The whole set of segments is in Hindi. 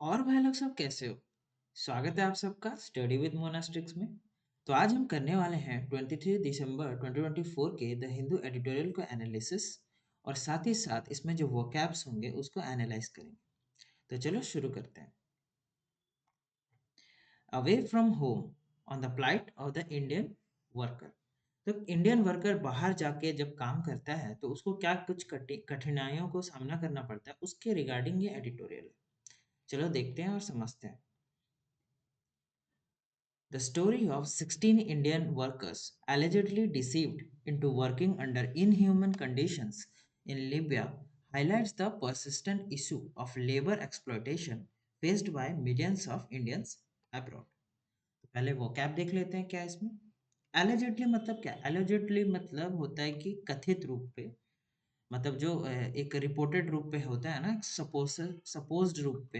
और भाई लोग सब कैसे हो? स्वागत है आप सबका स्टडी विद मोनास्टिक्स में। तो आज हम करने वाले हैं 23 दिसंबर 2024 के द हिंदू एडिटोरियल को एनालिसिस और साथ ही साथ इसमें जो वोकैब्स होंगे उसको एनालाइज करेंगे। तो चलो शुरू करते हैं। Away from home on the plight of the Indian worker. तो इंडियन वर्कर बाहर जाके जब काम करता है तो उसको क्या कुछ कठिनाइयों को सामना करना पड़ता है, उसके रिगार्डिंग ये एडिटोरियल है। चलो देखते हैं और समझते हैं। The story of 16 Indian workers allegedly deceived into working under inhuman conditions in Libya highlights the persistent issue of labor exploitation faced by millions of Indians abroad. तो पहले वो कैप देख लेते हैं क्या इसमें। एलिजिडली मतलब क्या? एलिजिडली मतलब होता है कि कथित रूप पे, मतलब जो एक रिपोर्टेड रूप पे होता है ना, सपोज्ड रूप पे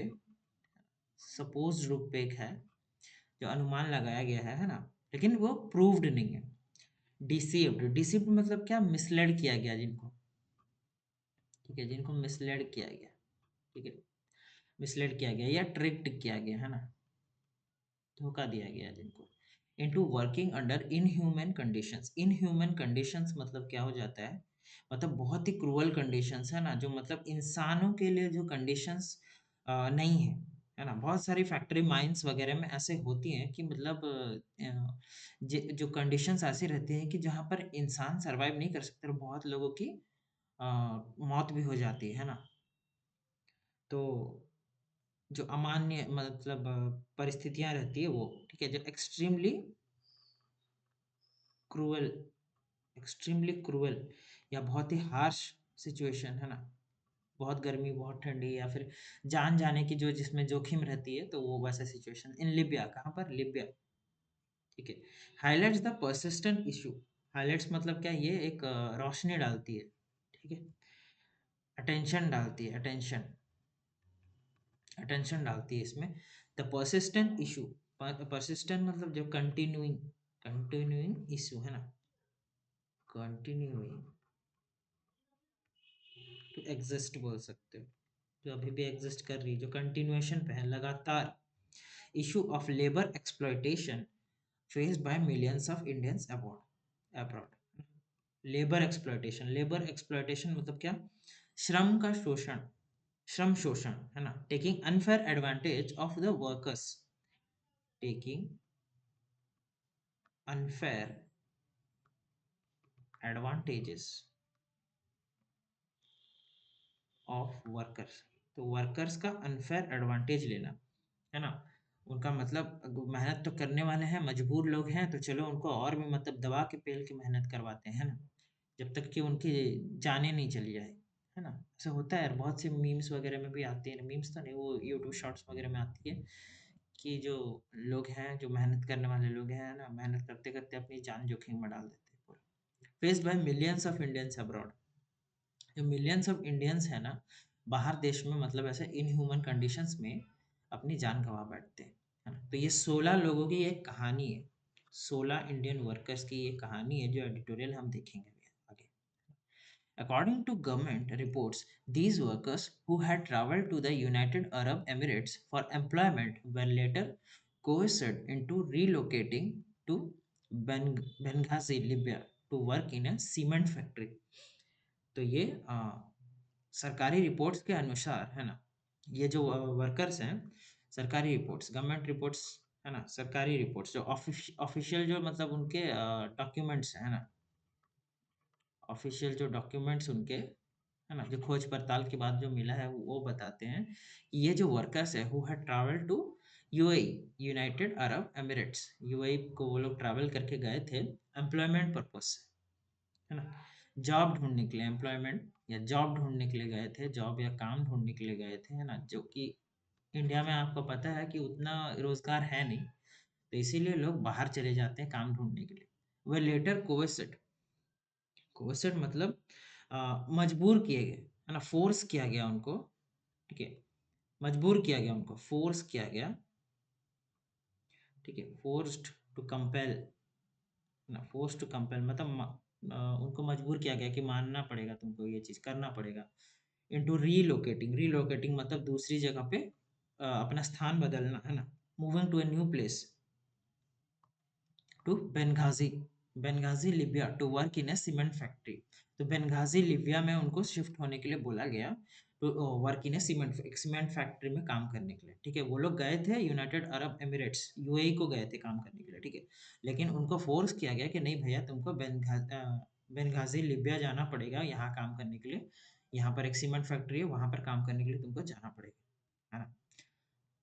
एक है जो अनुमान लगाया गया है ना, लेकिन वो प्रूव्ड नहीं है। डिसीव्ड मतलब क्या? मिसलेड किया गया जिनको, ठीक है, जिनको मिसलेड किया गया, ठीक है, मिसलेड किया गया या ट्रिक्ड किया गया है ना, धोखा दिया गया जिनको, into working under inhuman conditions. Inhuman conditions मतलब क्या हो जाता है? मतलब बहुत ही क्रूअल कंडीशंस है ना, जो मतलब इंसानों के लिए जो कंडीशंस नहीं है ना। बहुत सारी फैक्ट्री माइंस वगैरह में ऐसे होती हैं कि मतलब जो कंडीशंस ऐसी रहती हैं कि जहाँ पर इंसान सरवाइव नहीं कर सकते और बहुत लोगों की अ, मौत भी हो जाती है ना। तो जो अमान्य मतलब परिस्थितियां रहती है वो, ठीक है, जो क्रूअल एक्सट्रीमली क्रूअल या बहुत ही हार्श सिचुएशन है ना, बहुत गर्मी बहुत ठंडी या फिर जान जाने की जो जिसमें जोखिम रहती है, तो वो वैसा सिचुएशन इन लिबिया। कहाँ पर? लिबिया, ठीक है। Highlights the persistent issue. Highlights मतलब क्या? ये एक रोशनी डालती है, ठीक है, अटेंशन डालती है, अटेंशन डालती है इसमें। द परसिस्टेंट इशू, परसिस्टेंट मतलब जो कंटिन्यूइंग इशू है ना, कंटिन्यूइंग टू एग्जिस्ट बोल सकते हो, जो अभी भी एग्जिस्ट कर रही है, जो कंटिन्यूएशन पे है, लगातार। Issue of labour exploitation faced by millions of Indians abroad. Labour exploitation मतलब क्या? श्रम का शोषण, श्रम शोषण है ना। Taking unfair advantage of the workers, taking unfair advantages of workers. तो वर्कर्स का अनफेयर एडवांटेज लेना है ना। उनका मतलब मेहनत तो करने वाले हैं, मजबूर लोग हैं, तो चलो उनको और भी मतलब दबा के पेल के मेहनत करवाते हैं ना, जब तक कि उनकी जानें नहीं चली जाए, है ना। ऐसा होता है यार, बहुत से मीम्स वगैरह में भी आती है, मीम्स तो नहीं, वो यूट्यूब शॉर्ट्स वगैरह में आती है कि जो लोग हैं, जो मेहनत करने वाले लोग हैं ना, मेहनत करते करते अपनी जान जोखिम में डाल देते हैं पूरा। Faced by millions of Indians abroad. जो मिलियंस ऑफ इंडियंस है ना बाहर देश में, मतलब ऐसे इनह्यूमन कंडीशंस में अपनी जान गंवा बैठते हैं, है ना। तो ये 16 लोगों की एक कहानी है, 16 इंडियन वर्कर्स की ये कहानी है, जो एडिटोरियल हम देखेंगे अभी आगे। According to government reports, these workers who had traveled to the United Arab Emirates for employment were later coerced into relocating to Benghazi, Libya, to work in a cement factory. तो ये सरकारी रिपोर्ट्स के अनुसार है ना, ये जो वर्कर्स हैं, सरकारी रिपोर्ट्स, गवर्नमेंट रिपोर्ट्स है ना, सरकारी रिपोर्ट्स जो ऑफिशियल जो मतलब उनके डॉक्यूमेंट्स है ना, ऑफिशियल जो डॉक्यूमेंट्स उनके है ना, जो खोज पड़ताल के बाद जो मिला है वो बताते हैं कि ये जो वर्कर्स है who had travel to UAE, United Arab Emirates, UAE को वो लोग ट्रैवल करके गए थे एम्प्लॉयमेंट पर्पस से, है ना, जॉब ढूंढने के लिए, एम्प्लॉयमेंट या जॉब ढूंढने के लिए गए थे, जॉब या काम ढूंढने के लिए गए थे, है ना, जो कि इंडिया में आपको पता है कि उतना रोजगार है नहीं, तो इसीलिए लोग बाहर चले जाते हैं काम ढूंढने के लिए। वे लेटर कोविसेड, कोविसेड मतलब मजबूर किए गए, है ना, फोर्स किया गया उनको, ठीक है, मजबूर किया गया उनको, फोर्स किया गया, ठीक है, फोर्स्ड टू कंपेल ना, फोर्स टू कंपेल मतलब उनको मजबूर किया गया कि मानना पड़ेगा, तुमको ये चीज करना पड़ेगा। इनटू रीलोकेटिंग, रीलोकेटिंग मतलब दूसरी जगह पे अपना स्थान बदलना, है ना? Moving to a new place, to Benghazi, Benghazi Libya to work in a cement factory. तो बेंगाजी लिबिया में उनको शिफ्ट होने के लिए बोला गया, तो वर्क इन ए सीमेंट, एक सीमेंट फैक्ट्री में काम करने के लिए, ठीक है? वो लोग गए थे यूनाइटेड अरब एमिरेट्स, यूएई को गए थे काम करने के लिए, ठीक है? लेकिन उनको फोर्स किया गया कि नहीं भैया, तुमको बेंगाजी लिबिया जाना पड़ेगा यहाँ काम करने के लिए। यहाँ पर एक सीमेंट फैक्ट्री है, वहां पर काम करने के लिए तुमको जाना पड़ेगा, है ना?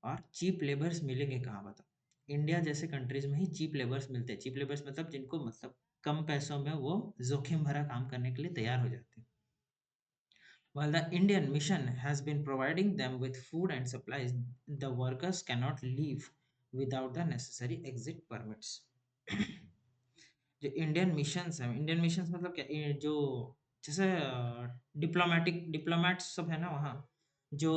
और चीप लेबर्स मिलेंगे कहाँ बताओ? इंडिया जैसे कंट्रीज में ही चीप लेबर्स मिलते हैं। चीप लेबर्स मतलब जिनको मतलब कम पैसों में वो जोखिम भरा काम करने के लिए तैयार हो जाते हैं। While the Indian mission has been providing them with food and supplies, the workers cannot leave without the necessary exit permits. जो इंडियन मिशंस हैं, इंडियन मिशंस मतलब क्या, ये जो जैसे डिप्लोमेटिक डिप्लोमेट्स सब है ना वहाँ, जो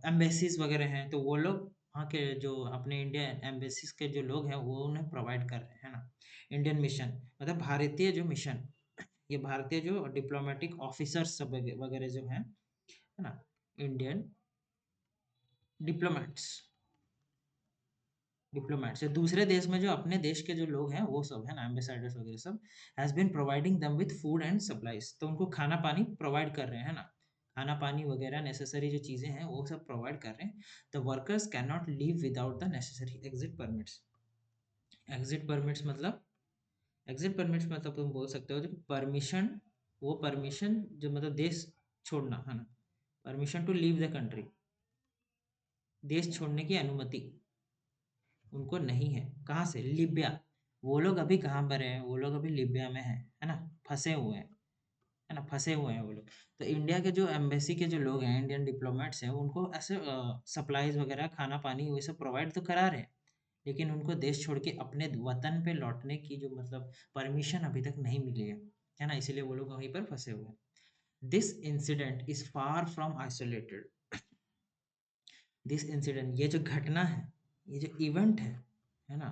एम्बेसीज वगैरह हैं, तो वो लोग वहाँ के जो अपने इंडियन एम्बेसीज के जो लोग हैं वो उन्हें प्रोवाइड कर रहे हैं ना। इंडियन मिशन मतलब भारतीय जो मिशन, ये भारतीय जो डिप्लोमेटिक ऑफिसर्स सब वगैरह जो हैं, है ना, इंडियन डिप्लोमेट्स, डिप्लोमेट्स या दूसरे देश में जो अपने देश के जो लोग हैं वो सब है ना, एम्बेसडर्स वगैरह सब, has been providing them with food and supplies, तो उनको खाना पानी प्रोवाइड कर रहे हैं ना, खाना पानी वगैरह नेसेसरी जो चीजें हैं वो सब प्रोवाइड कर रहे हैं। The workers can not leave without the necessary exit permits. Exit permits मतलब, एग्जिट परमिट्स मतलब तुम बोल सकते हो जो परमिशन, वो परमिशन जो मतलब देश छोड़ना, है ना, permission to leave the country, देश छोड़ने की अनुमति उनको नहीं है। कहाँ से? लिबिया। वो लोग अभी कहाँ पर हैं? वो लोग अभी लिबिया में हैं, है ना, फंसे हुए हैं, है ना, फंसे हुए हैं वो लोग। तो इंडिया के जो एम्बेसी के जो लोग हैं, इंडियन डिप्लोमेट्स हैं, उनको ऐसे सप्लाईज वगैरह, खाना पानी वो सब प्रोवाइड तो करा रहे हैं, लेकिन उनको देश छोड़ के अपने वतन पे लौटने की जो मतलब परमिशन अभी तक नहीं मिली है ना, इसीलिए वो लोग वहीं पर फंसे हुए हैं। This incident is far from isolated, this incident, ये जो घटना है, ये जो इवेंट है ना,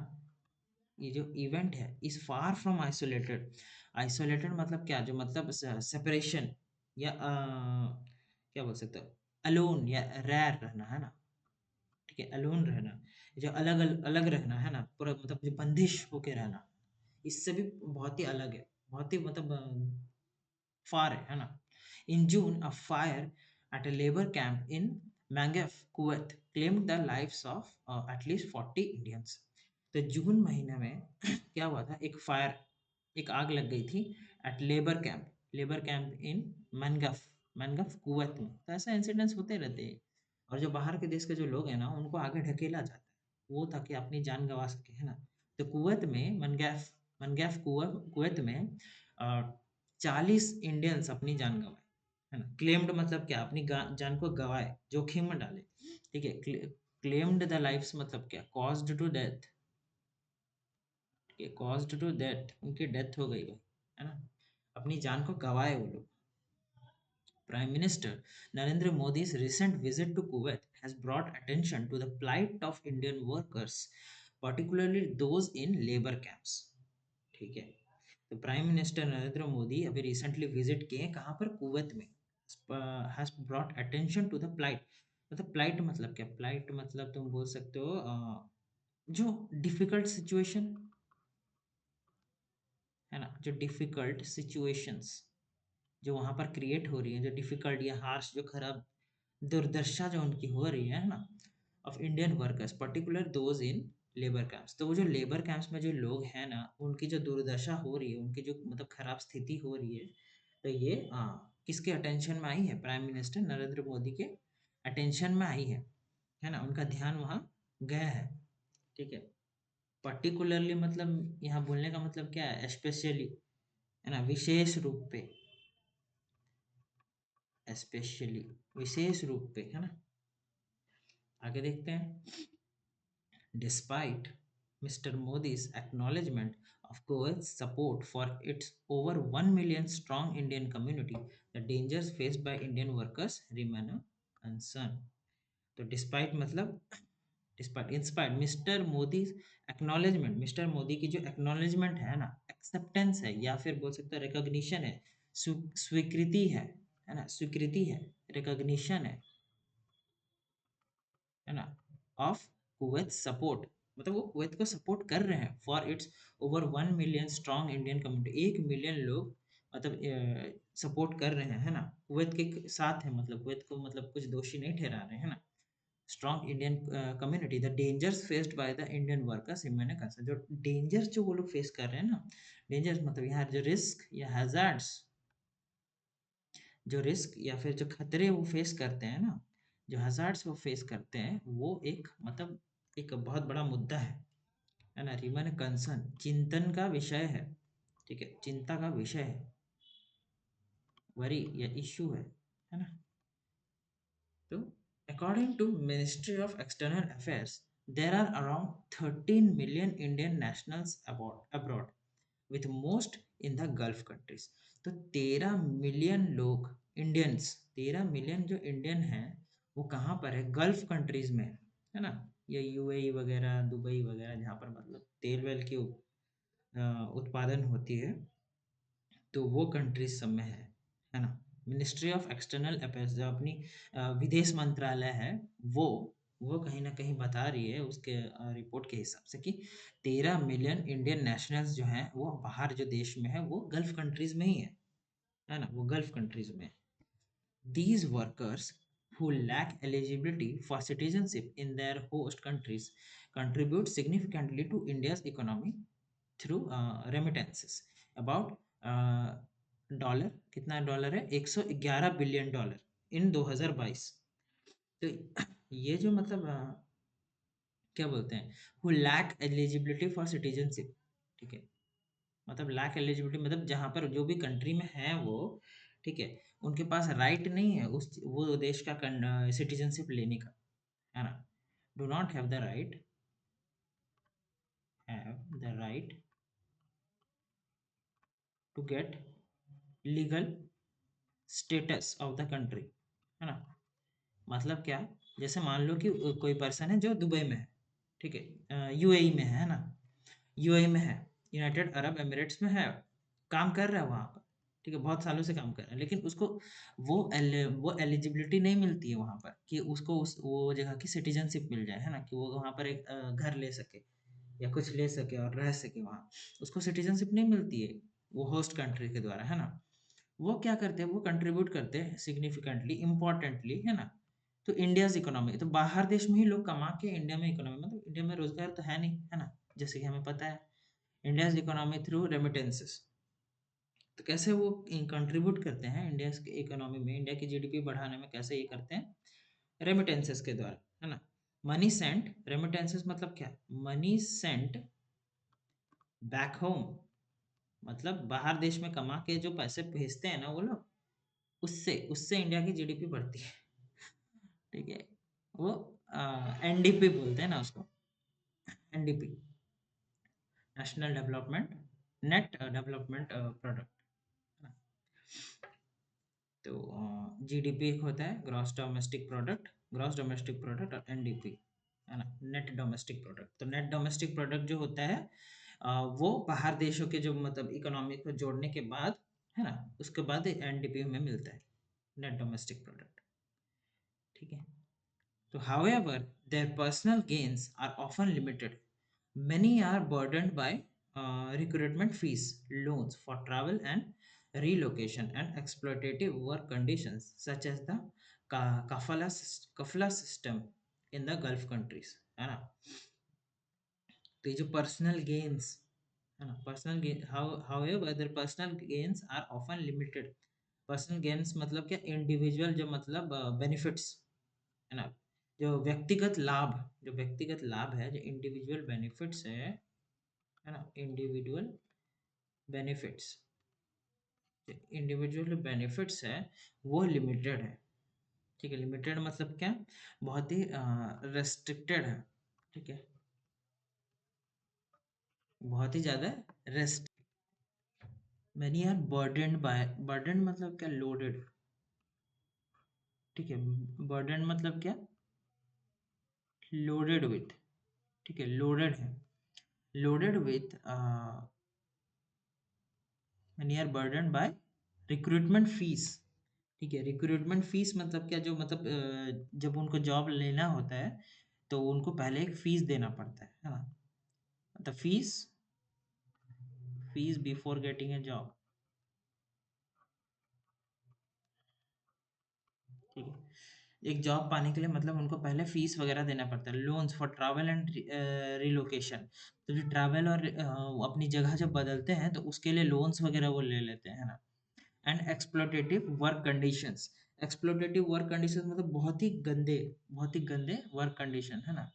ये जो इवेंट है, is far from isolated. Isolated मतलब क्या? जो मतलब सेपरेशन या क्या बोल सकते हो, अलोन या रेयर रहना, है ना, ठीक है, अलोन रहना, जो अलग अलग रहना, है ना, पूरा मतलब जो बंदिश होके रहना, इससे भी बहुत ही अलग है, बहुत ही मतलब फार है ना। In June a fire at a labour camp in Mangaf Kuwait claimed the lives of at least 40 Indians. तो जून महीने में क्या हुआ था, एक फायर, एक आग लग गई थी at labour camp in Mangaf, Mangaf Kuwait में। तो ऐसे इंसिडेंट्स होते रहते हैं, और जो बाहर के देश के जो लोग हैं ना उनको आगे ढकेला जाता है, वो ताकि अपनी जान गंवा सके, है ना। तो कुवैत में मनगैफ, मनगैफ कुवैत में 40 इंडियंस अपनी जान गंवाए, है ना। क्लेम्ड मतलब क्या? अपनी जान को गंवाए, जोखिम में डाले, ठीक है। क्लेम्ड द लाइफ्स मतलब क्या? Caused to death, caused to death, उनकी डेथ हो गई भाई, है ना, अपनी जान को गंवाए वो लोग। Prime Minister Narendra Modi's recent visit to Kuwait has brought attention to the plight of Indian workers, particularly those in labor camps. ठीक है, तो प्राइम मिनिस्टर नरेंद्र मोदी अभी रिसेंटली विजिट किए कहाँ पर? कुवैत में। Has brought attention to the plight, मतलब प्लाइट मतलब क्या? प्लाइट मतलब तुम बोल सकते हो जो डिफिकल्ट सिचुएशन, है ना, जो डिफिकल्ट सिचुएशंस जो वहाँ पर क्रिएट हो रही है, जो डिफिकल्ट या हार्श, जो खराब दुर्दशा जो उनकी हो रही है ना, of Indian workers, particular those in labour camps. तो वो जो लेबर कैंप्स में जो लोग हैं ना, उनकी जो दुर्दशा हो रही है, उनकी जो मतलब खराब स्थिति हो रही है, तो ये किसके अटेंशन में आई है? प्राइम मिनिस्टर नरेंद्र मोदी के अटेंशन में आई है ना, उनका ध्यान वहाँ गया है, ठीक है। पर्टिकुलरली मतलब यहाँ बोलने का मतलब क्या है? स्पेशली, है ना, विशेष रूप पे, स्पेशली विशेष रूप पे, है ना। आगे देखते हैं। Despite mister Modi's acknowledgement of Kuwait's support for its over 1 million strong Indian community, the dangers faced by Indian workers remain a concern. तो डिस्पाइट मतलब, despite, in spite, mister Modi acknowledgement, mister Modi की जो एक्नॉलेजमेंट है ना, एक्सेप्टेंस है, या फिर बोल सकते हैं रिकॉग्निशन है, स्वीकृति है ना, स्वीकृति है, रिकॉग्निशन है, है ना, ऑफ कुवैत सपोर्ट, मतलब वो कुवैत को सपोर्ट कर रहे हैं for its over 1 million strong Indian community, 1 million लोग मतलब सपोर्ट कर रहे हैं, है ना, कुवैत के साथ है, मतलब कुवैत को मतलब कुछ दोषी नहीं ठहरा रहे हैं, है ना, strong Indian community, the dangers faced by the Indian workers इन मैंने कहा जो डेंजर्स जो वो लोग फेस कर रहे हैं ना, डेंजर्स मतलब यहाँ जो रिस्क या हैजार्ड्स, जो रिस्क या फिर जो खतरे वो फेस करते हैं ना, जो हज़ार्ड्स वो फेस करते हैं, वो एक मतलब एक बहुत बड़ा मुद्दा है ना? रिमेन कंसर्न, चिंतन का विषय है, ठीक है? चिंता का विषय है, वरी या इश्यू है ना? तो according to Ministry of External Affairs, there are around 13 million Indian nationals abroad with most in the Gulf countries. तो 13 मिलियन लोग इंडियंस, 13 मिलियन जो इंडियन हैं वो कहाँ पर है? गल्फ कंट्रीज में है ना, या यूएई वगैरह, दुबई वगैरह, जहाँ पर मतलब तेल वेल की उत्पादन होती है, तो वो कंट्रीज सब में है ना। मिनिस्ट्री ऑफ एक्सटर्नल अफेयर्स जो अपनी विदेश मंत्रालय है, वो वो कहीं ना कहीं बता रही है उसके रिपोर्ट के हिसाब से कि 13 मिलियन इंडियन नेशनल्स जो हैं वो बाहर जो देश में है वो गल्फ कंट्रीज में ही है ना, वो गल्फ कंट्रीज में। These workers who lack eligibility for citizenship in their host countries contribute significantly to India's economy through remittances. About dollar, कितना डॉलर है? 111 बिलियन डॉलर इन 2022। तो ये जो मतलब क्या बोलते हैं, who lack eligibility for citizenship, ठीक है, मतलब लैक एलिजिबिलिटी मतलब जहाँ पर जो भी कंट्री में है वो, ठीक है, उनके पास राइट नहीं है उस वो देश का सिटीजनशिप लेने का, है ना, do not have the right to get legal status of the country, है ना। मतलब क्या, जैसे मान लो कि कोई पर्सन है जो दुबई में है, ठीक है, यूएई में है ना, यूएई में है, यूनाइटेड अरब एमिरेट्स में है, काम कर रहा है वहाँ पर, ठीक है, बहुत सालों से काम कर रहा है, लेकिन उसको वो एलिजिबिलिटी नहीं मिलती है वहाँ पर कि उसको उस वो जगह की सिटीजनशिप मिल जाए, है ना, कि वो वहाँ पर एक घर ले सके या कुछ ले सके और रह सके वहाँ, उसको सिटीजनशिप नहीं मिलती है वो होस्ट कंट्री के द्वारा, है ना। वो क्या करते हैं, वो कंट्रीब्यूट करते हैं सिग्निफिकेंटली, इम्पोर्टेंटली, है ना। तो इंडियाज इकोनॉमी, तो बाहर देश में ही लोग कमा के इंडिया में इकोनॉमी, मतलब इंडिया में रोजगार तो है नहीं, है ना, जैसे कि हमें पता है, इंडियाज इकोनॉमी थ्रू रेमिटेंसेस। तो कैसे वो कंट्रीब्यूट करते हैं इंडिया की इकोनॉमी में, इंडिया की जीडीपी बढ़ाने में कैसे ये करते हैं? रेमिटेंसेस के द्वारा, है ना। मनी सेंट, रेमिटेंसेस मतलब क्या? मनी सेंट बैक होम, मतलब बाहर देश में कमा के जो पैसे भेजते हैं ना वो लोग, उससे उससे इंडिया की जीडीपी बढ़ती है, ठीक है। वो एनडीपी बोलते हैं ना उसको, NDP, national development, net development product. तो जीडीपी एक होता है gross domestic product, gross domestic product, और एनडीपी, है ना, नेट डोमेस्टिक प्रोडक्ट। तो नेट डोमेस्टिक प्रोडक्ट जो होता है वो बाहर देशों के जो मतलब इकोनॉमी को जोड़ने के बाद, है ना, उसके बाद एनडीपी में मिलता है, नेट डोमेस्टिक प्रोडक्ट, ठीक है। तो however their personal gains are often limited. Many are burdened by recruitment fees, loans for travel and relocation, and exploitative work conditions such as the kafala system in the Gulf countries, है ना। तो ये जो पर्सनल गेन्स, है ना, personal gain, however their personal gains are often limited. Personal gains मतलब क्या? इंडिविजुअल जो मतलब बेनिफिट्स, है ना, जो व्यक्तिगत लाभ, जो व्यक्तिगत लाभ है, जो इंडिविजुअल बेनिफिट्स है ना, इंडिविजुअल बेनिफिट्स, इंडिविजुअल बेनिफिट्स है वो लिमिटेड है, ठीक है। लिमिटेड मतलब क्या? बहुत ही रेस्ट्रिक्टेड है, ठीक है, बहुत ही ज्यादा rest. Many are burden by, burden मतलब क्या? लोडेड, ठीक है, बर्डन मतलब क्या? लोडेड विथ, ठीक है, लोडेड है, loaded with many are burdened by recruitment fees, ठीक है, रिक्रूटमेंट फीस मतलब क्या, जो मतलब जब उनको जॉब लेना होता है तो उनको पहले एक फीस देना पड़ता है ना? The fees before getting a job. ठीक है, एक जॉब पाने के लिए मतलब उनको पहले फीस वगैरह देना पड़ता है, loans for travel and relocation. तो जो ट्रैवल और अपनी जगह जब बदलते हैं तो उसके लिए लोन्स वगैरह वो ले लेते हैं ना। And exploitative work conditions. Exploitative work conditions मतलब बहुत ही गंदे वर्क कंडीशन है ना।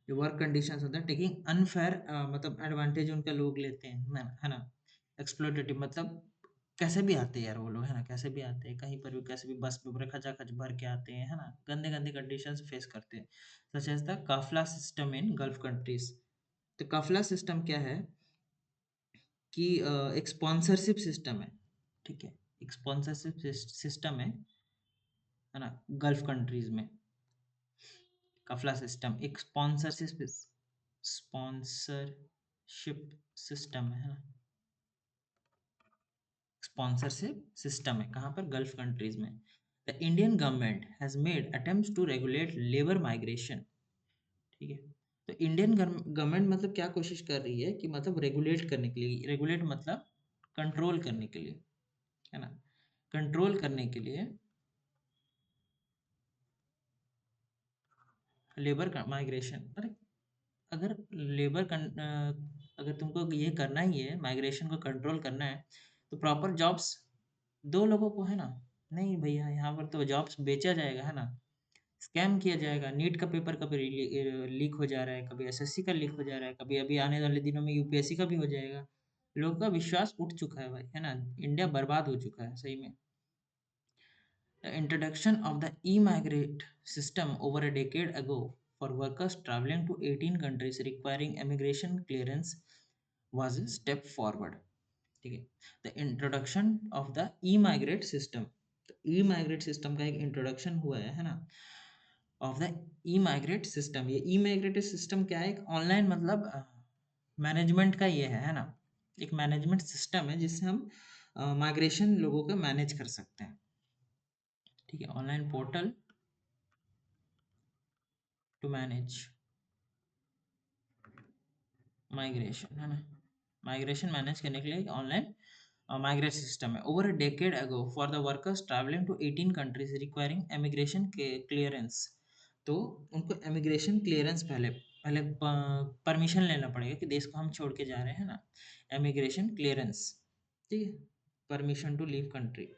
जो वर्क कंडीशंस होते हैं, टेकिंग अनफेयर मतलब एडवांटेज उनका लोग लेते हैं ना, है ना। एक्सप्लोटेटिव मतलब कैसे भी आते हैं यार वो लोग, है ना, कैसे भी आते हैं, कहीं पर भी कैसे भी बस में पूरे खचाखच भर के आते हैं, है ना, गंदे गंदे कंडीशंस फेस करते हैं। सच एज द काफला सिस्टम इन गल्फ कंट्रीज। तो काफला सिस्टम क्या है कि एक स्पॉन्सरशिप सिस्टम है। ठीक है, एक स्पॉन्सरशिप सिस्टम है ना, गल्फ कंट्रीज में। कफला सिस्टम एक स्पॉन्सरशिप सिस्टम है ना, स्पॉन्सरशिप सिस्टम है कहाँ पर, गल्फ कंट्रीज में। The Indian government has made attempts to regulate labour migration. ठीक है, तो इंडियन गवर्नमेंट मतलब क्या कोशिश कर रही है कि मतलब रेगुलेट करने के लिए, रेगुलेट मतलब कंट्रोल करने के लिए, है ना, कंट्रोल करने के लिए लेबर का माइग्रेशन। अरे अगर लेबर अगर तुमको ये करना ही है, माइग्रेशन को कंट्रोल करना है, तो प्रॉपर जॉब्स दो लोगों को, है ना। नहीं भैया, यहाँ पर तो जॉब्स बेचा जाएगा, है ना, स्कैम किया जाएगा। नीट का पेपर कभी लीक हो जा रहा है, कभी एसएससी का लीक हो जा रहा है, कभी अभी आने वाले दिनों में यूपीएससी का भी हो जाएगा। लोगों का विश्वास उठ चुका है भाई, है ना, इंडिया बर्बाद हो चुका है सही में। The introduction of the e-migrate system over a decade ago for workers traveling to 18 countries requiring immigration clearance was a step forward. ठीक है, the introduction of the E migrate system. तो ई माइग्रेट सिस्टम का एक इंट्रोडक्शन हुआ है ना, of the E migrate system. ये ई माइग्रेट सिस्टम क्या है, एक ऑनलाइन मतलब मैनेजमेंट का ये है ना, एक मैनेजमेंट सिस्टम है जिससे हम माइग्रेशन लोगों का मैनेज कर सकते हैं। ठीक है, online portal to manage migration, है ना, माइग्रेशन मैनेज करने के लिए एक ऑनलाइन माइग्रेशन सिस्टम है। Over a decade ago for the workers travelling to 18 countries requiring immigration के क्लियरेंस। तो उनको इमिग्रेशन क्लियरेंस पहले पहले परमिशन लेना पड़ेगा कि देश को हम छोड़ के जा रहे हैं ना, इमिग्रेशन क्लियरेंस। ठीक है, permission to leave country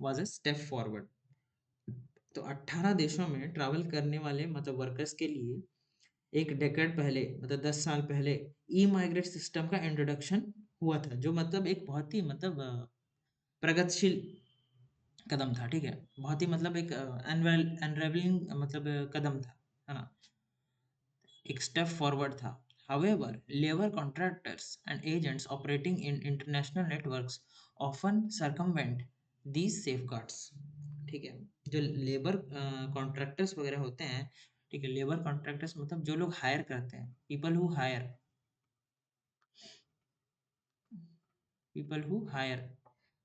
was a step forward. तो 18 देशों में ट्रैवल करने वाले मतलब वर्कर्स के लिए एक डेकेड पहले मतलब 10 साल पहले ई माइग्रेट सिस्टम का इंट्रोडक्शन हुआ था, जो मतलब एक बहुत ही मतलब प्रगतिशील कदम था। ठीक है, बहुत ही मतलब एक अनरेवलिंग मतलब कदम था, है ना, एक स्टेप फॉरवर्ड था। However, labor contractors and agents operating in international networks often circumvent these safeguards। ठीक है, जो लेबर कॉन्ट्रैक्टर्स वगैरह होते हैं, ठीक है, लेबर कॉन्ट्रैक्टर्स मतलब जो लोग हायर करते हैं, पीपल हु हायर,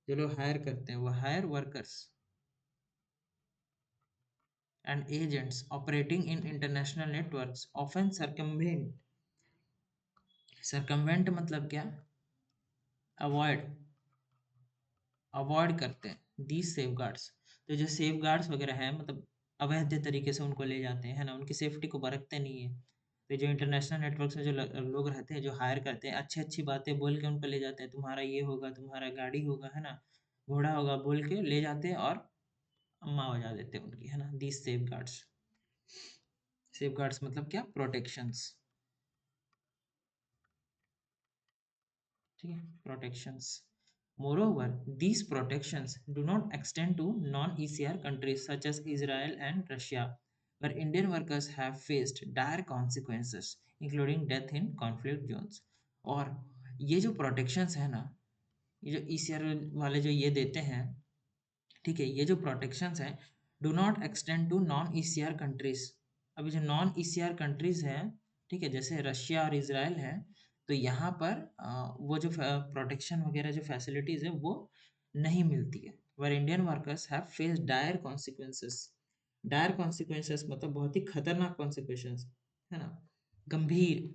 जो लोग हायर करते हैं वो hire workers and agents operating in international networks often circumvent मतलब क्या, अवॉइड अवॉइड करते हैं दीज सेफ गार्ड्स। तो जो सेफ गार्ड्स वगैरह हैं मतलब अवैध तरीके से उनको ले जाते हैं, है ना, उनकी सेफ्टी को बरतते नहीं है। तो जो इंटरनेशनल नेटवर्क्स में जो लोग रहते हैं, जो हायर करते हैं, अच्छी अच्छी बातें बोल के उनको ले जाते हैं, तुम्हारा ये होगा, तुम्हारा गाड़ी होगा, है ना, घोड़ा होगा बोल के ले जाते हैं और अम्मा बजा देते हैं उनकी, है ना, these safe guards. Safe guards मतलब क्या, प्रोटेक्शंस। ठीक है, protections. Moreover, these protections do not extend to non-ECR countries such as Israel and Russia, where Indian workers have faced dire consequences, including death in conflict zones. और ये जो protections है ना, ये जो ECR वाले जो ये देते हैं, ठीक है, ये जो protections हैं do not extend to non-ECR countries। अभी जो नॉन ईसीआर कंट्रीज हैं, ठीक है? जैसे रशिया और इज़राइल है, तो यहाँ पर वो जो प्रोटेक्शन वगैरह जो फैसिलिटीज़ है वो नहीं मिलती है। Where Indian workers have faced dire consequences. Dire consequences मतलब बहुत ही खतरनाक कॉन्सिक्वेंसेस, है ना? गंभीर,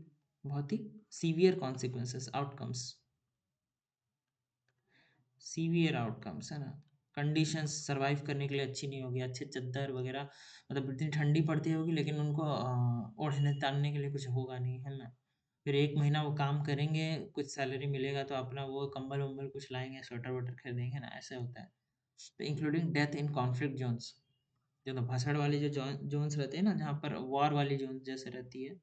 बहुत ही severe consequences, outcomes, severe outcomes, है ना? कंडीशंस सर्वाइव करने के लिए अच्छी नहीं होगी, अच्छे चद्दर वगैरह, मतलब इतनी ठंडी पड़ती होगी लेकिन उनको ओढ़ने तानने के लिए कुछ होगा नहीं, है ना? फिर 1 महीना वो काम करेंगे, कुछ सैलरी मिलेगा तो अपना वो कंबल-वंबल कुछ लाएँगे, स्वेटर-वेटर खरीदेंगे ना, ऐसे होता है। तो including death in conflict zones, जो तो भसड़ वाले जो ज़ोन्स रहते हैं ना, जहाँ पर वॉर वाली ज़ोन्स जैसे रहती है,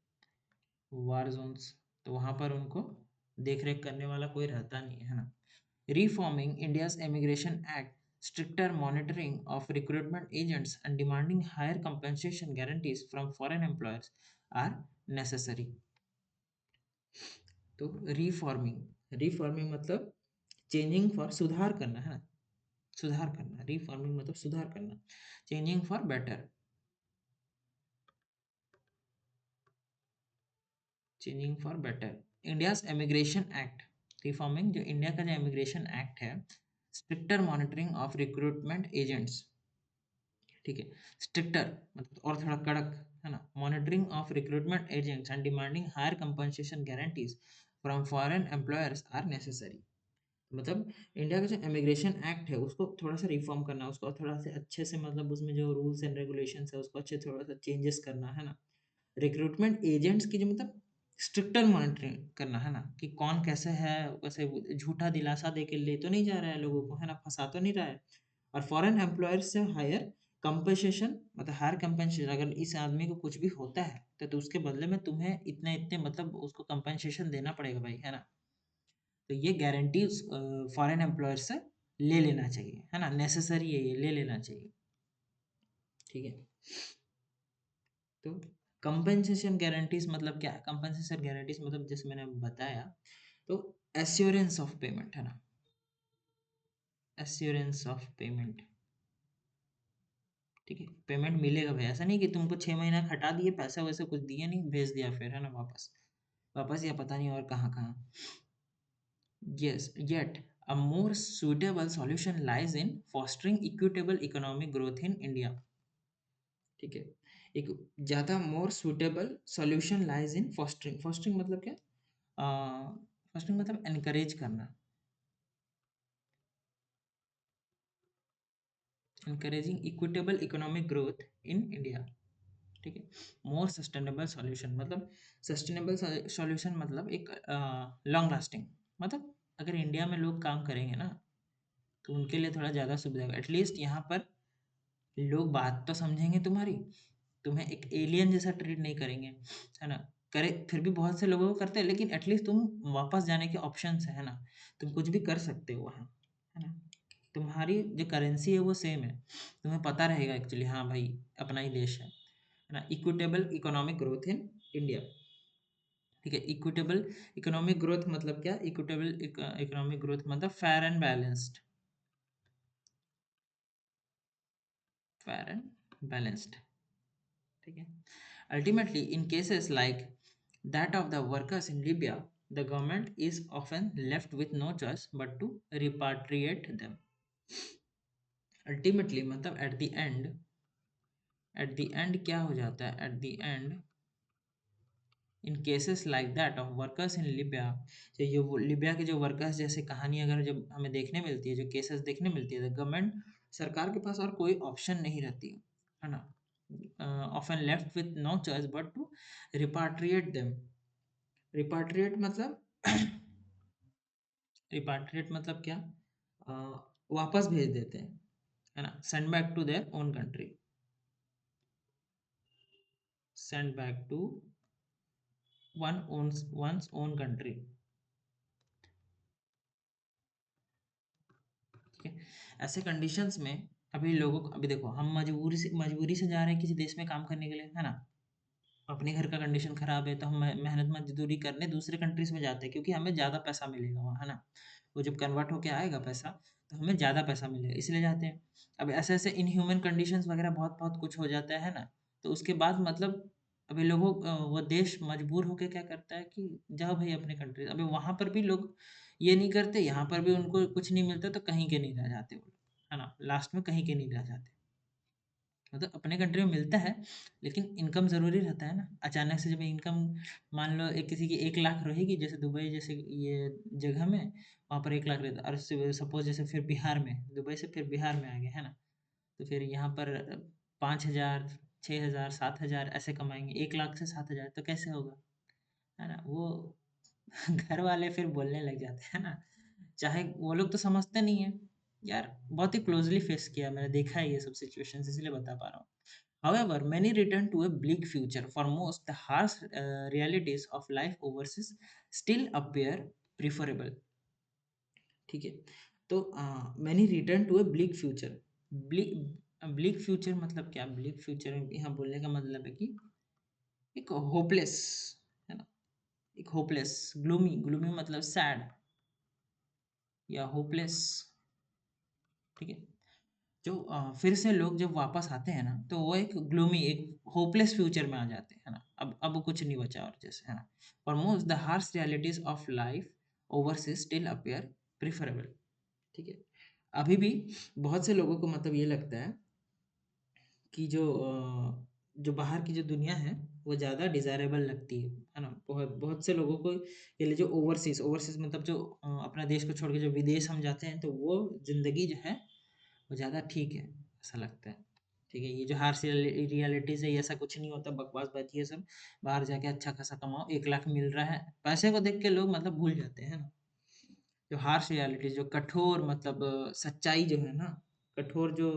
वार ज़ोन्स, तो वहाँ पर उनको देख-रेख करने वाला कोई रहता नहीं है ना? Reforming India's Immigration Act, stricter monitoring of recruitment agents, and demanding higher compensation guarantees from foreign employers are necessary. तो रिफॉर्मिंग मतलब चेंजिंग फॉर सुधार करना, है ना? सुधार करना, रिफॉर्मिंग मतलब सुधार करना, changing for better, changing for better. India's immigration act, reforming जो इंडिया का जो इमिग्रेशन एक्ट है, stricter monitoring of recruitment agents, ठीक है? स्ट्रिक्टर मतलब और थोड़ा कड़क, है ना? Monitoring of recruitment agents and demanding higher compensation guarantees from foreign employers are necessary. मतलब इंडिया का जो इमिग्रेशन एक्ट है उसको थोड़ा सा रिफॉर्म करना, उसको थोड़ा सा अच्छे से, मतलब उसमें जो रूल्स एंड रेगुलेशंस है उसको अच्छे थोड़ा सा चेंजेस करना, है ना? रिक्रूटमेंट एजेंट्स की जो मतलब स्ट्रिक्टर मॉनिटरिंग करना, है ना? कि कौन कैसे है, वैसे झूठा दिलासा दे के ले तो नहीं जा रहा है लोगों को, है ना? फंसा तो नहीं रहा है। और फॉरेन एम्प्लॉयर से हायर कंपनसेशन, मतलब हायर कंपनसेशन, अगर इस आदमी को कुछ भी होता है तो उसके बदले में तुम्हें इतने इतने मतलब उसको कंपनसेशन देना पड़ेगा भाई, है ना? तो ये गारंटीज फॉरेन एम्प्लॉयर से ले लेना चाहिए, है ना? नेसेसरी है, ये ले लेना चाहिए, ठीक है? तो कंपनसेशन गारंटीज मतलब क्या है? कंपनसेशन गारंटीज मतलब जैसे मैंने बताया, तो एश्योरेंस ऑफ पेमेंट, है ना? एश्योरेंस ऑफ पेमेंट, ठीक है? पेमेंट मिलेगा भाई, ऐसा नहीं कि तुमको 6 महीना खटा दिए, पैसा वैसे कुछ दिए नहीं, भेज दिया फिर, है ना? वापस वापस या पता नहीं और कहाँ कहाँ। Yes, yet a more suitable solution lies in fostering equitable economic growth in India. ठीक है? एक ज़्यादा more suitable solution lies in fostering, fostering मतलब क्या? फॉस्टरिंग मतलब एनकरेज करना, encouraging equitable economic growth in India, ठीक है? मोर सस्टेनेबल सॉल्यूशन मतलब, सस्टेनेबल सॉल्यूशन मतलब एक लॉन्ग लास्टिंग, मतलब अगर इंडिया में लोग काम करेंगे ना तो उनके लिए थोड़ा ज़्यादा सुविधा होगा, एटलीस्ट यहाँ पर लोग बात तो समझेंगे तुम्हारी, तुम्हें एक एलियन जैसा ट्रीट नहीं करेंगे, है ना? करे फिर भी बहुत से लोगों को करते हैं, लेकिन एटलीस्ट तुम वापस जाने के ऑप्शंस है ना? तुम कुछ भी कर सकते हो वहाँ, है ना? तुम्हारी जो करेंसी है वो सेम है, तुम्हें पता रहेगा एक्चुअली, हाँ भाई अपना ही देश है ना? Equitable economic growth in India, ठीक है? इक्विटेबल इकोनॉमिक ग्रोथ मतलब क्या? इक्विटेबल इकोनॉमिक ग्रोथ मतलब fair and balanced, fair and balanced, ठीक है? Ultimately, in cases like that of the workers in Libya, the government is often left with no choice but to repatriate them. Ultimately मतलब at the end क्या हो जाता है? At the end, in cases like that of workers in Libya, तो ये वो लिबिया के जो वर्कर्स जैसे कहानी अगर जब हमें देखने मिलती है, जो केसेस देखने मिलती है, तो गवर्नमेंट, सरकार के पास और कोई ऑप्शन नहीं रहती है ना? Often left with no choice but to repatriate them. Repatriate मतलब रिपाट्रिएट मतलब क्या? अ, वापस भेज देते हैं, है ना? Send back to their own country, send back to one's own country, ठीक है? ऐसे कंडीशंस में अभी लोगों को, अभी देखो हम मजबूरी से जा रहे हैं किसी देश में काम करने के लिए, है ना? अपने घर का कंडीशन खराब है तो हम मेहनत मजदूरी करने दूसरे कंट्रीज में जाते हैं क्योंकि हमें ज़्यादा पैसा मिलेगा वहाँ, है ना? वो जब कन्वर्ट होके आएगा पैसा तो हमें ज़्यादा पैसा मिलेगा, इसलिए जाते हैं। अब ऐसे ऐसे इनह्यूमन कंडीशंस वगैरह बहुत बहुत कुछ हो जाता है ना? तो उसके बाद मतलब अभी वो देश मजबूर होके क्या करता है कि जाओ भाई अपने कंट्री। अभी वहाँ पर भी लोग ये नहीं करते, यहाँ पर भी उनको कुछ नहीं मिलता तो कहीं के नहीं रह जाते वो लोग, है ना? लास्ट में कहीं के नहीं रह जाते। मतलब अपने कंट्री में मिलता है, लेकिन इनकम ज़रूरी रहता है ना। अचानक से जब इनकम मान लो एक किसी की 1 लाख रहेगी, जैसे दुबई जैसे ये जगह में, वहाँ पर 1 लाख रहता है, और सपोज़ जैसे फिर बिहार में, दुबई से फिर बिहार में आ गए, है ना? तो फिर यहाँ पर 5,000, 6,000, 7,000 ऐसे कमाएँगे, 1 लाख से 7,000 तो कैसे होगा? है ना? वो घर वाले फिर बोलने लग जाते हैं ना, चाहे वो लोग तो समझते नहीं है। यार बहुत ही क्लोज़ली फेस किया, मैंने देखा है ये सब सिचुएशंस, इसलिए बता पा रहा हूँ। However, many return to a bleak future. For most, the harsh realities of life overseas still appear preferable. ठीक है? तो many return to a bleak future. Bleak future मतलब क्या? ब्लीक फ्यूचर यहाँ बोलने का मतलब है कि एक होपलेस, है ना? एक होपलेस, ग्लूमी, ग्लूमी मतलब सैड या होपलेस, ठीक है? जो फिर से लोग जब वापस आते हैं ना, तो वो एक ग्लूमी, एक होपलेस फ्यूचर में आ जाते हैं, है ना? अब कुछ नहीं बचा और जैसे, है ना? For most the harsh realities of life overseas still appear preferable, ठीक है? अभी भी बहुत से लोगों को मतलब ये लगता है कि जो बाहर की जो दुनिया है, वो ज़्यादा डिज़ायरेबल लगती है ना? बहुत बहुत से लोगों को ये लिए जो ओवरसीज़, ओवरसीज़ मतलब जो अपना देश को छोड़ के जो विदेश हम जाते हैं, तो वो ज़िंदगी जो है, वो ज़्यादा ठीक है, ऐसा लगता है। ठीक है? ये जो हार्श रियलिटीज़ है, ये ऐसा कुछ नहीं होता, बकवासबाज़ी है सब। बाहर जाके अच्छा खासा कमाओ, 1 लाख मिल रहा है, पैसे को देख के लोग मतलब भूल जाते हैं ना। जो हार्श रियलिटी, जो कठोर मतलब सच्चाई जो है ना, कठोर जो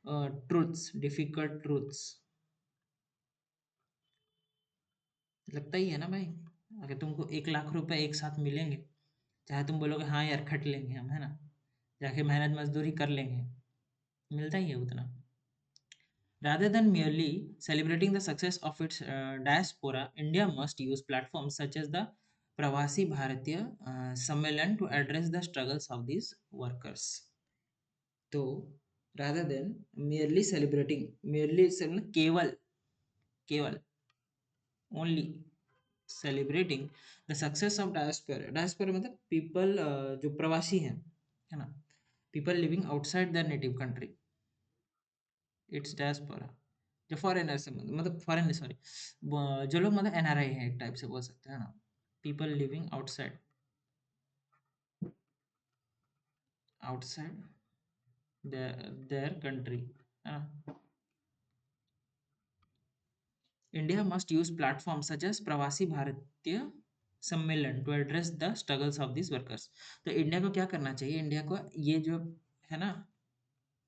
ट्रुथ्स, डिफिकल्ट ट्रुथ्स, लगता ही है ना भाई। अगर तुमको 1 लाख रुपए एक साथ मिलेंगे, चाहे तुम बोलोगे हाँ यार खट लेंगे हम, है ना? जाके मेहनत मजदूरी कर लेंगे, मिलता ही है उतना। Rather than merely celebrating the success of its diaspora, India must use platforms such as the Pravasi Bharatiya Sammelan to address the struggles of these workers. तो rather than merely celebrating, merely केवल, केवल, only celebrating the success of diaspora. Diaspora मतलब people जो प्रवासी हैं, है ना? People living outside their native country. It's diaspora. जो फॉरेनर से मतलब फॉरेन सॉरी, जो लोग मतलब एनआरआई है, एक टाइप से बोल सकते हैं ना, people living outside, outside their country, है ना? India must use platform such as Pravasi Bharatiya Sammelan to address the struggles of this workers. तो इंडिया को क्या करना चाहिए? इंडिया को ये जो है ना,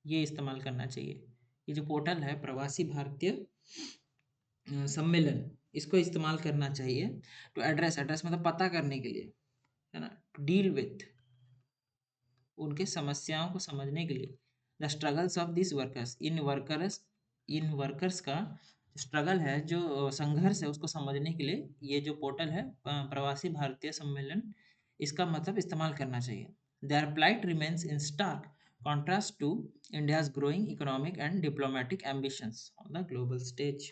ये इस्तेमाल करना चाहिए। ये जो पोर्टल है प्रवासी भारतीय सम्मेलन, इसको इस्तेमाल करना चाहिए टू एड्रेस, एड्रेस मतलब पता करने के लिए, है ना? टू डील विथ, उनके समस्याओं को समझने के लिए, the struggles of this workers, in workers का स्ट्रगल है, जो संघर्ष है, उसको समझने के लिए ये जो पोर्टल है प्रवासी भारतीय सम्मेलन, इसका मतलब इस्तेमाल करना चाहिए। Their plight remains in stark contrast to India's growing economic and diplomatic ambitions on the global stage.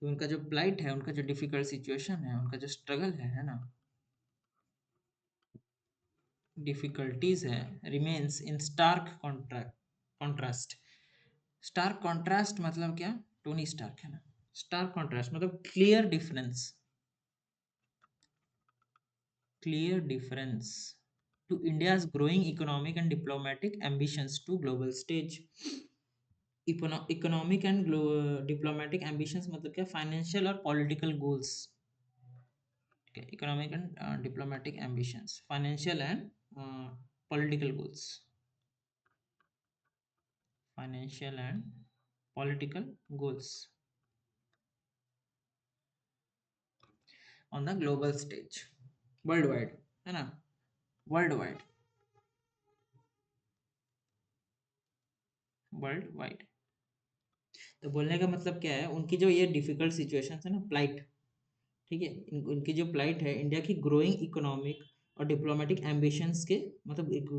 तो उनका जो प्लाइट है, उनका जो डिफिकल्ट सिचुएशन है, उनका जो स्ट्रगल है ना, डिफिकल्टीज है, remains in stark contrast. Stark contrast मतलब क्या? टोनी स्टार्क, है ना? स्टार्क कॉन्ट्रास्ट मतलब clear difference to India's growing economic and diplomatic ambitions to global stage. Economic and diplomatic ambitions मतलब क्या? फाइनेंशियल और political goals. Economic and diplomatic ambitions, financial and political goals, financial and political goals on the global stage, world wide, है ना? World wide, world wide. तो बोलने का मतलब क्या है? उनकी जो ये डिफिकल्ट सिचुएशन है ना, प्लाइट, ठीक है, उनकी जो प्लाइट है, इंडिया की ग्रोइंग इकोनॉमिक और डिप्लोमेटिक एम्बिशंस के मतलब एक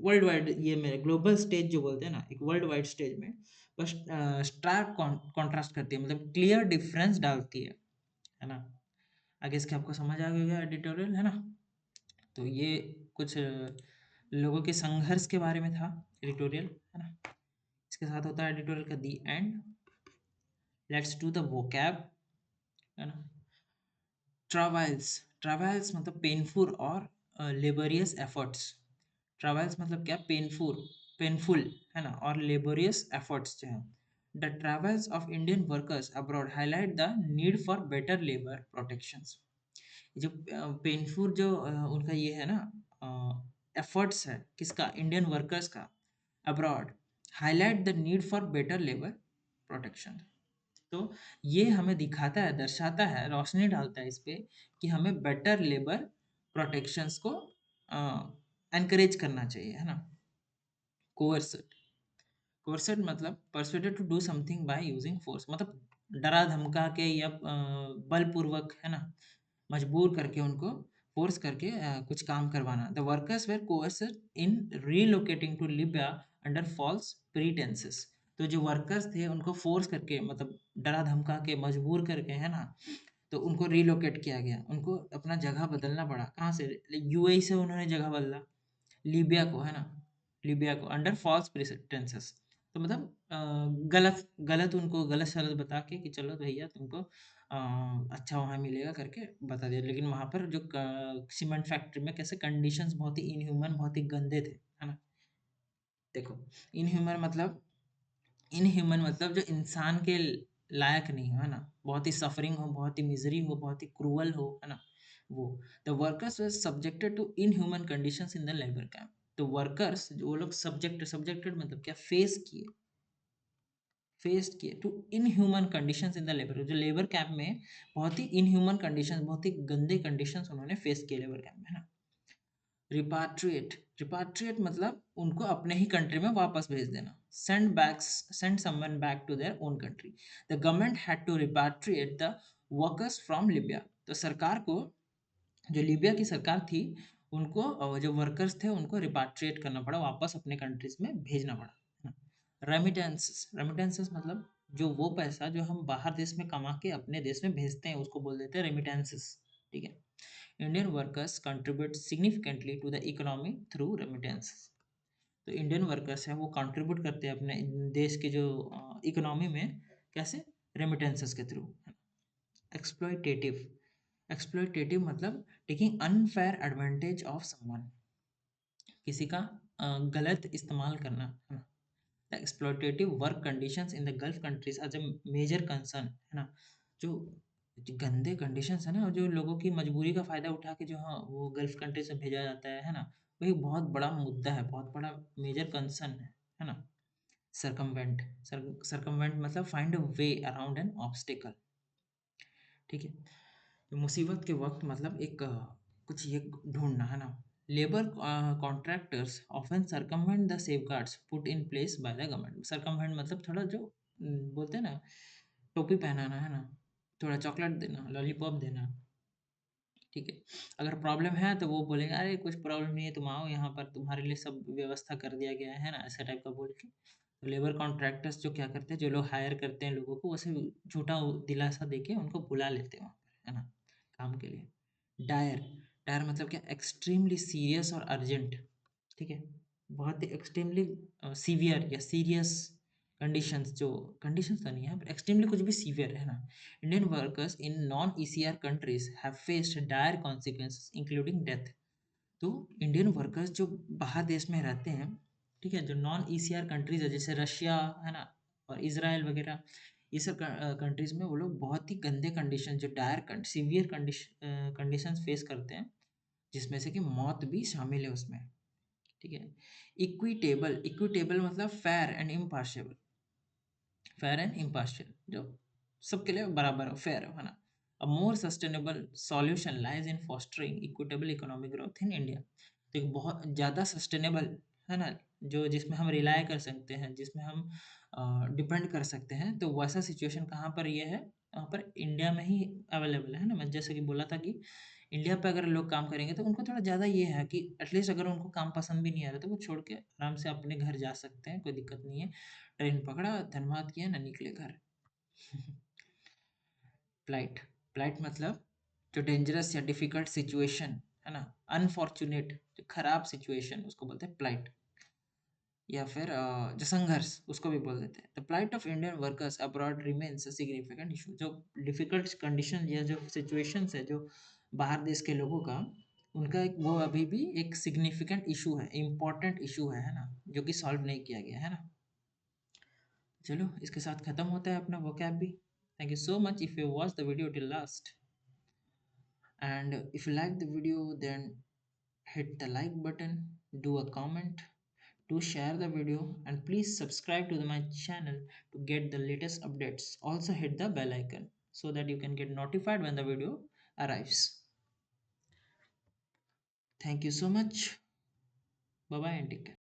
वर्ल्ड वाइड, ये मेरे ग्लोबल स्टेज जो बोलते हैं ना, एक वर्ल्ड वाइड स्टेज में बस स्टार्क कॉन्ट्रास्ट करती है, मतलब क्लियर डिफरेंस डालती है ना। आगे इसके आपको समझ आ गया एडिटोरियल, है ना। तो ये कुछ लोगों के संघर्ष के बारे में था एडिटोरियल, है ना। इसके साथ होता है एडिटोरियल का the end. Let's do the vocab, है ना। ट्रावल्स, ट्रावल्स मतलब पेनफुल और लेबोरियस एफर्ट्स। ट्रावल्स मतलब क्या, पेनफुल, पेनफुल, है ना, और लेबोरियस एफर्ट्स जो हैं। The travels of Indian workers abroad highlight the need for better labour protections. जो पेनफुल जो उनका ये है ना, एफर्ट्स है किसका, इंडियन वर्कर्स का, abroad, highlight the need for better labour protection. तो ये हमें दिखाता है, दर्शाता है, रोशनी डालता है इस पे कि हमें बेटर लेबर प्रोटेक्शंस को एनकरेज करना चाहिए, है ना। कोर्सेट, कोर्सेट मतलब persuaded to do something by using force, मतलब डरा धमका के या बलपूर्वक, है ना, मजबूर करके उनको, फोर्स करके कुछ काम करवाना। The workers were coerced in relocating to Libya under false pretences. तो जो वर्कर्स थे उनको फोर्स करके, मतलब डरा धमका के, मजबूर करके, है ना, तो उनको रिलोकेट किया गया, उनको अपना जगह बदलना पड़ा। कहाँ से, यूएई से उन्होंने जगह बदला लीबिया को, है ना, लीबिया को अंडर फॉल्स प्रेटेंसेस। तो मतलब गलत गलत उनको गलत सलत बता के कि चलो भैया तुमको अच्छा वहाँ मिलेगा करके बता दिया, लेकिन वहाँ पर जो सीमेंट फैक्ट्री में कैसे कंडीशंस बहुत ही इनह्यूमन, बहुत ही गंदे थे, है ना। देखो, इनह्यूमन मतलब, इनह्यूमन मतलब जो इंसान के लायक नहीं हो, है ना, बहुत ही सफरिंग हो, बहुत ही मिजरी हो, बहुत ही क्रूअल हो, है ना, वो। The workers were subjected to inhuman conditions in the labour camp. तो वर्कर्स जो वो लोग सब्जेक्टेड मतलब क्या, फेस किए to inhuman conditions in the labour, जो लेबर कैंप में बहुत ही इनह्यूमन कंडीशंस, बहुत ही गंदे कंडीशंस उन्होंने फेस किए लेबर कैंप में, है ना। रिपाट्रिएट, रिपाट्रिएट मतलब उनको अपने ही कंट्री में वापस भेज देना। Send someone back to their own country. The government had to repatriate the workers from Libya. तो सरकार को, जो लीबिया की सरकार थी, उनको जो वर्कर्स थे उनको रिपाट्रिएट करना पड़ा, वापस अपने कंट्रीज में भेजना पड़ा। रेमिटेंसेस, रेमिटेंसेस मतलब जो वो पैसा जो हम बाहर देश में कमा के अपने देश में भेजते हैं उसको बोल देते हैं रेमिटेंसेस, ठीक है। Indian workers contribute significantly to the economy through remittances. तो इंडियन वर्कर्स हैं वो कंट्रीब्यूट करते हैं अपने देश के जो इकोनॉमी में, कैसे, रेमिटेंसेस के थ्रू। एक्सप्लॉयटेटिव, एक्सप्लॉयटेटिव मतलब taking unfair advantage of someone, किसी का गलत इस्तेमाल करना, है ना। The exploitative work conditions in the gulf countries are the major concern, है ना। जो जो गंदे कंडीशंस है ना, और जो लोगों की मजबूरी का फायदा उठा के जो, हाँ, वो गल्फ कंट्री से भेजा जाता है ना, वही बहुत बड़ा मुद्दा है, बहुत बड़ा मेजर कंसर्न है ना। सरकमवेंट, सरकमवेंट मतलब find a way around an obstacle, ठीक है। तो मुसीबत के वक्त मतलब एक कुछ ये ढूंढना, है ना। Labour contractors often circumvent the safeguards put in place by the government. Circumvent मतलब थोड़ा जो बोलते हैं ना, टोपी पहनाना, है ना, थोड़ा चॉकलेट देना, लॉलीपॉप देना, ठीक है। अगर प्रॉब्लम है तो वो बोलेंगे अरे कुछ प्रॉब्लम नहीं है, तुम आओ यहाँ पर, तुम्हारे लिए सब व्यवस्था कर दिया गया है ना, ऐसा टाइप का बोल के। तो लेबर कॉन्ट्रैक्टर्स जो क्या करते हैं, जो लोग हायर करते हैं लोगों को, वैसे झूठा दिलासा देके उनको बुला लेते हैं वहाँ पर, है ना, काम के लिए। डायर, डायर मतलब क्या, एक्सट्रीमली सीरियस और अर्जेंट, ठीक है। बहुत ही एक्सट्रीमली सीवियर या सीरियस कंडीशंस, जो कंडीशंस तो नहीं है पर एक्सट्रीमली कुछ भी सीवियर है ना। Indian workers in non ECR countries have faced dire consequences including death. तो इंडियन वर्कर्स जो बाहर देश में रहते हैं, ठीक है, जो नॉन ईसीआर कंट्रीज है जैसे रशिया, है ना, और इसराइल वगैरह, ये सब कंट्रीज में वो लोग बहुत ही गंदे कंडीशन, जो डायर सीवियर कंडीशंस फेस करते हैं, जिसमें से कि मौत भी शामिल है उसमें, ठीक है। इक्विटेबल, इक्विटेबल मतलब fair and impartial, fair and impartial जो सबके लिए बराबर हो, फेयर हो, है ना। A more sustainable solution lies in fostering equitable economic growth in India. तो एक बहुत ज़्यादा सस्टेनेबल, है ना, जो जिसमें हम रिलाय कर सकते हैं, जिसमें हम डिपेंड कर सकते हैं, तो वैसा सिचुएशन कहाँ पर ये है, वहाँ पर इंडिया में ही अवेलेबल है ना। मैं जैसे कि बोला था कि इंडिया पे अगर लोग काम करेंगे तो उनको थोड़ा ज़्यादा ये है कि एटलीस्ट अगर उनको काम पसंद भी नहीं आ रहा तो वो छोड़ के आराम से अपने घर जा सकते हैं, कोई दिक्कत नहीं है। ट्रेन पकड़ा, धनबाद किया ना, निकले घर। फ्लाइट, फ्लाइट मतलब जो डेंजरस या डिफिकल्ट सिचुएशन है ना, अनफॉर्चुनेट जो खराब सिचुएशन उसको बोलते हैं फ्लाइट। या फिर जो संघर्ष उसको भी बोल देते हैं। The plight of Indian workers abroad remains a significant issue. जो डिफिकल्ट कंडीशन या जो सिचुएशंस है जो बाहर देश के लोगों का, उनका एक वो अभी भी एक सिग्निफिकेंट इशू है, इम्पोर्टेंट इशू है ना, जो कि सॉल्व नहीं किया गया है ना। चलो इसके साथ खत्म होता है अपना vocab भी। Thank you so much if you watch the video till last, and if you like the video then hit the like button, do a comment, do share the video, and please subscribe to my channel to get the latest updates. Also hit the bell icon so that you can get notified when the video arrives. Thank you so much. Bye bye and take care.